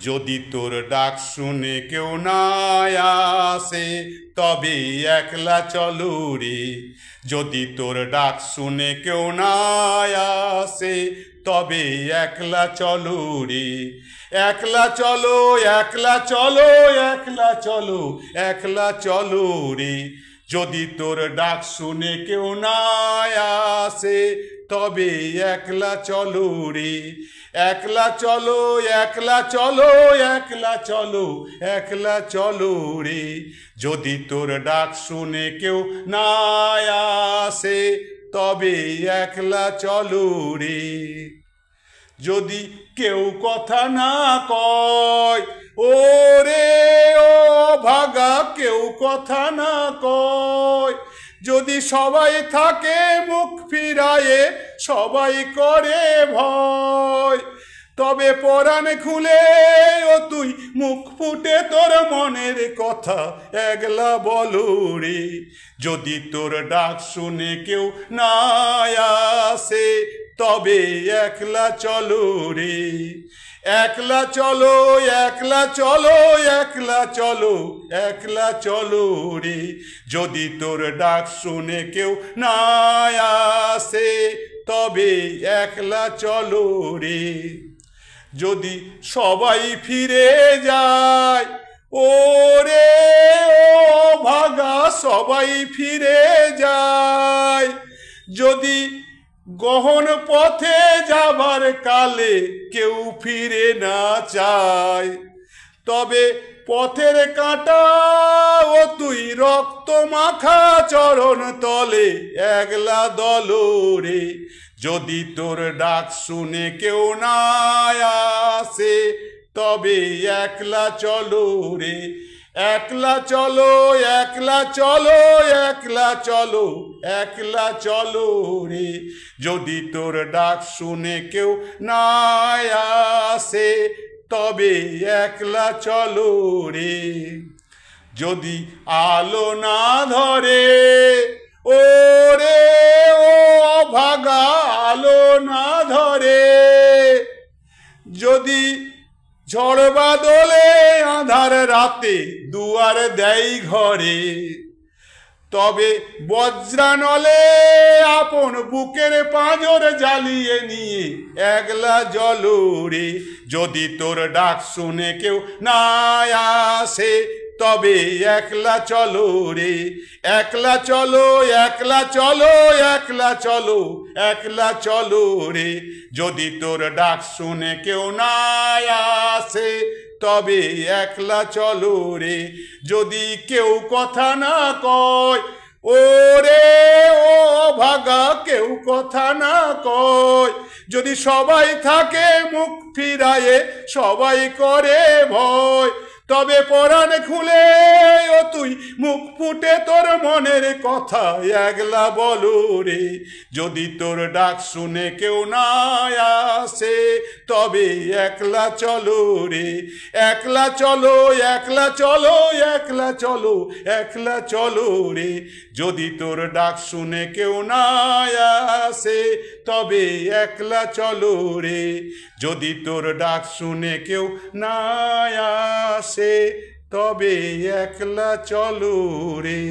যদি তোর ডাক শুনে কেউ না আসে তবে একলা চলো রে। যদি তোর ডাক শুনে কেউ না আসে তবে একলা চলো রে। একলা চলো, একলা চলো, একলা চলো, একলা চলো রে। যদি তোর ডাক শুনে কেউ না আসে তবে একলা চলো রে। একলা চলো, একলা চলো, একলা চলো, একলা চলো রে। যদি তোর ডাক শুনে কেউ না আসে তবে একলা চলো রে। যদি কেউ কথা না কয় ও রে ও ভাগা, কেউ কথা না কয়, যদি সবাই থাকে মুখ ফিরায়ে, সবাই করে ভয়, তবে পরাণ খুলে ও তুই মুখ ফুটে তোর মনের কথা একলা বলো রে। যদি তোর ডাক শুনে কেউ না আসে তবে একলা চলো রে। একলা চলো, একলা চলো, একলা চলো, একলা চলো রে। যদি তোর ডাক শুনে কেউ না আসে তবে একলা চলো রে। যদি সবাই ফিরে যায় ও রে ও ভাগা, সবাই ফিরে যায়, যদি গহন পথে যাবার কালে কেউ ফিরে না চায়, তবে পথের কাঁটা ও তুই রক্ত মাখা চরণ তলে একলা দলো রে। যদি তোর ডাক শুনে কেউ না আসে তবে একলা চলো রে। একলা চলো, একলা চলো, একলা চলো, একলা চলো রে। যদি তোর ডাক শুনে কেউ না আসে তবে একলা চলো রে। যদি আলো না ধরে ও রে ও ভাগা, আলো না ধরে, যদি ঝড় বাদলে আঁধার রাতে দুয়ার দেয় ঘরে, তবে বজ্রানলে আপন বুকের পাঁজর জ্বালিয়ে নিয়ে একলা জ্বলো রে। যদি তোর ডাক শুনে কেউ না আসে তবে একলা চলো রে। একলা চলো, একলা চলো, একলা চলো, একলা চলো রে। যদি তোর ডাক শুনে কেউ না আসে তবে একলা চলো রে। যদি কেউ কথা না কয় ও রে ও ভাগা, কেউ কথা না কয়, যদি সবাই থাকে মুখ ফিরায়ে, সবাই করে ভয়, তবে পরাণ খুলে ও তুই মুখ ফুটে তোর মনের কথা একলা বলো রে। যদি তোর ডাক শুনে কেউ না আসে তবে একলা চলো রে। একলা চলো, একলা চলো, একলা চলো, একলা চলো রে। যদি তোর ডাক শুনে কেউ না আসে তবে একলা চলো রে। যদি তোর ডাক শুনে কেউ না আসে তবে একলা চলো রে।